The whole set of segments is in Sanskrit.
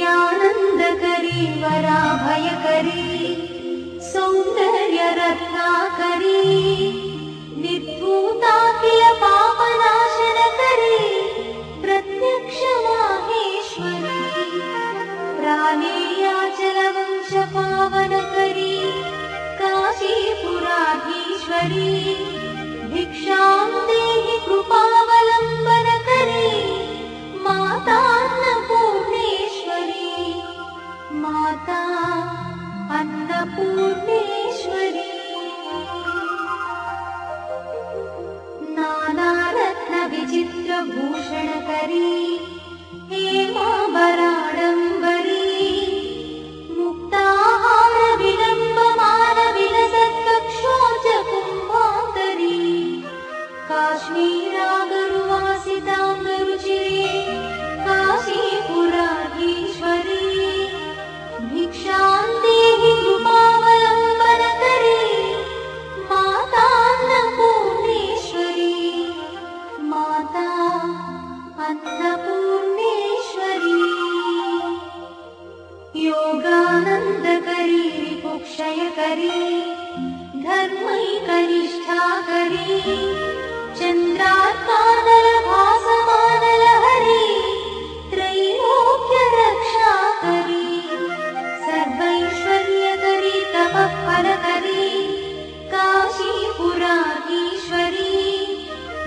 नित्यानन्दकरी वराभयकरी सौन्दर्यरत्नाकरी निर्धूताखिल पापनाशनकरी प्रत्यक्ष माहेश्वरी प्राणेयाचलवंशपावनकरी काशीपुराधीश्वरी भिक्षां देहि कृपावलम्बनकरी माता अन्नपूर्णेश्वरी माता अन्नपूर्णेश्वरी नानारत्नविचित्रभूषणकरी हेमाम्बराडम्बरी मुक्ताहारविलम्बमानविलसत्कक्षोजकुम्भाकरी काश्मीरागरुवासिताम्बरुचिरे काशीपुराधीश्वरी भिक्षां देहि कृपावलम्बनकरी माता अन्नपूर्णेश्वरी माता अन्नपूर्णेश्वरी योगानन्दकरी रिपुक्षयकरी धर्मैकनिष्ठाकरी चन्द्रार्कानलभासमानलहरी त्रैलोक्यरक्षाकरी सर्वैश्वर्यकरी तपःफलकरी काशीपुराधीश्वरी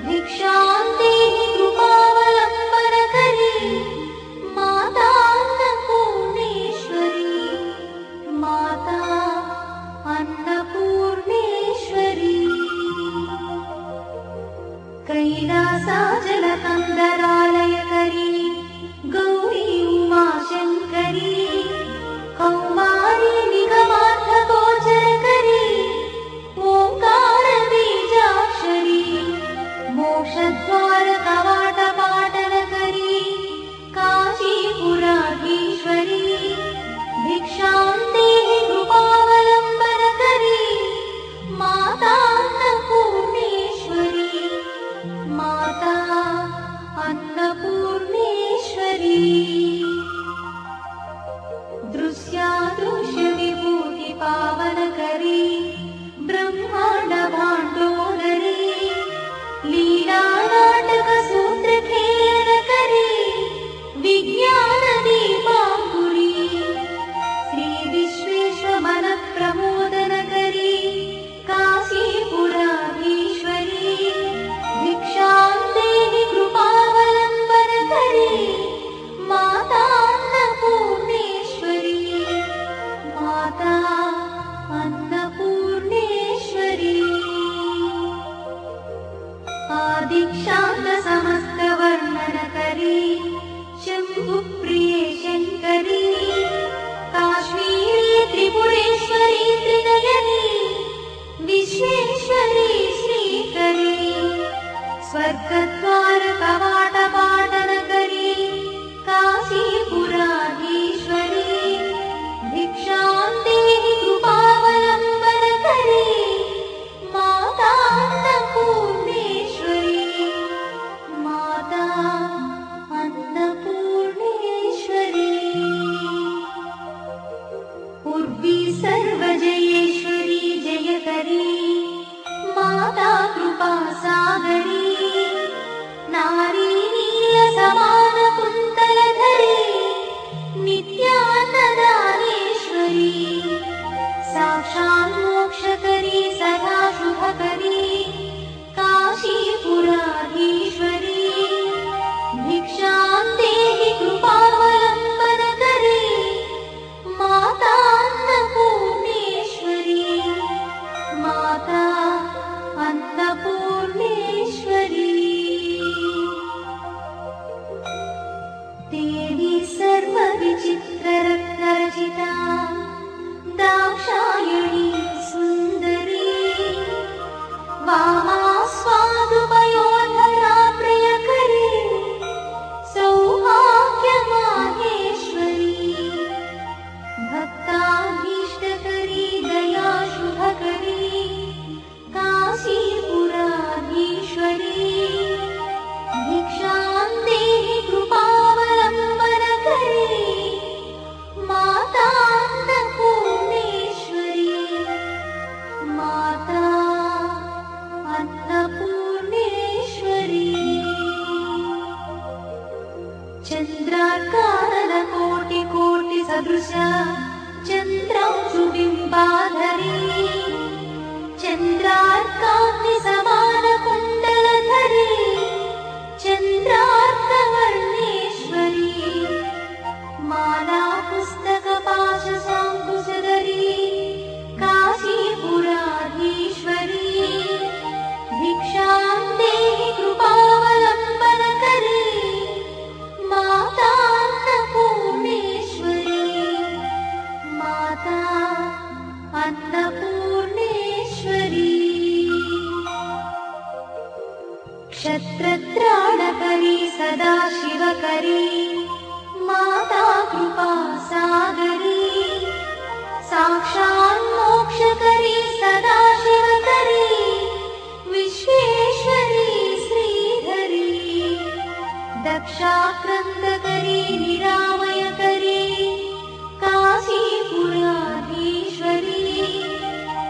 भिक्षां देहि कृपावलम्बनकरी माता अन्नपूर्णेश्वरी माता अन्नपूर्णेश्वरी कैलासाचलकन्दरालयकरी गौरी उमाशङ्करी कौमारी निगमार्थगोचरकरी ओङ्कारबीजाक्षरी मोक्षद्वारकवाटपाटनकरी काशीपुराधीश्वरी भिक्षां देहि कृपावलम्बनकरी माता अन्नपूर्णेश्वरी माता अन्नपूर्णेश्वरी दृश्यादृश्यविभूतिपावनकरी ब्रह्माण्डभाण्डोदरी लीलानाटकसूत्रखेलनकरी विज्ञानदीपाङ्कुरी श्रीविश्वेश्वरमनप्रमोदनकरी काशीपुराधीश्वरी भिक्षां देहि कृपावलम्बनकरी माता अन्नपूर्णेश्वरी माता अन्नपूर्णेश्वरी आदिक्षान्तसमस्तवर्णनकरी शम्भुप्रिये शङ्करी काश्मीरी त्रिपुरेश्वरी त्रिनयनी विश्वेश्वरी श्रीकरी स्वर्गद्वारकवाटपाटनकरी काशीपुराधीश्वरी भिक्षां देहि कृपावलम्बनकरी माता अन्नपूर्णेश्वरी माता अन्नपूर्णेश्वरी उर्वी सर्वजयेश्वरी जयकरी माता कृपासागरी नारी नीलसमानकुन्तलधरी नित्यान्नदानेश्वरी साक्षान्मोक्षकरी सदा शुभकरी काशीपुराधीश्वरी भिक्षां देहि कृपावलम्बनकरी माता अन्नपूर्णेश्वरी माता अन्नपूर्णेश्वरी देवी सर्वविचित्ररत्नरचिता दाक्षायणी सुन्दरी वामा स्वादुपयोधरा प्रियकरी सौभाग्यमाहेश्वरी भक्ताभीष्टकरी दयाशुभकरी काशीपुराधीश्वरी भिक्षां देहि कृपावलम्बनकरी क्षत्रत्राणकरी सदा शिवकरी माता कृपा सागरी साक्षात् मोक्षकरी सदा शिवकरी विश्वेश्वरी श्रीधरी दक्षाक्रन्दकरी निरामयकरी काशीपुराधीश्वरी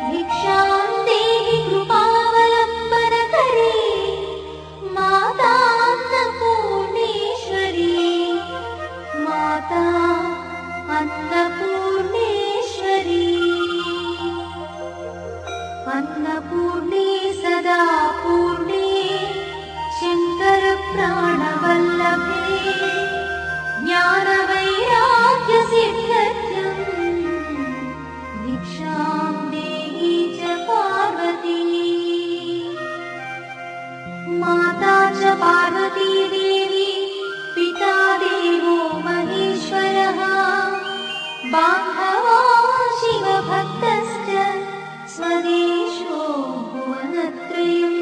भिक्षां देहि कृपावलम्बनकरी माता अन्नपूर्णेश्वरी माता अन्नपूर्णेश्वरी अन्नपूर्णे सदा पूर्णे शङ्करप्राणवल्लभे ज्ञानवैराग्यसिद्ध्यर्थम् भिक्षां देहि च पार्वती माता च पार्वती देवी पिता देवो महेश्वरः बान्धवा शिवभक्तश्च स्वदेशो भुवनत्रयम्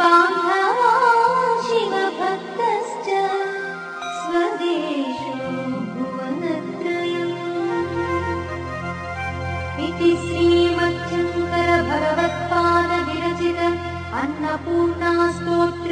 बान्धवा शिवभक्तश्च स्वदेशो भुवनत्रयम् इति श्रीमच्छङ्कर भगवत्पाद विरचित अन्नपूर्णा स्तोत्र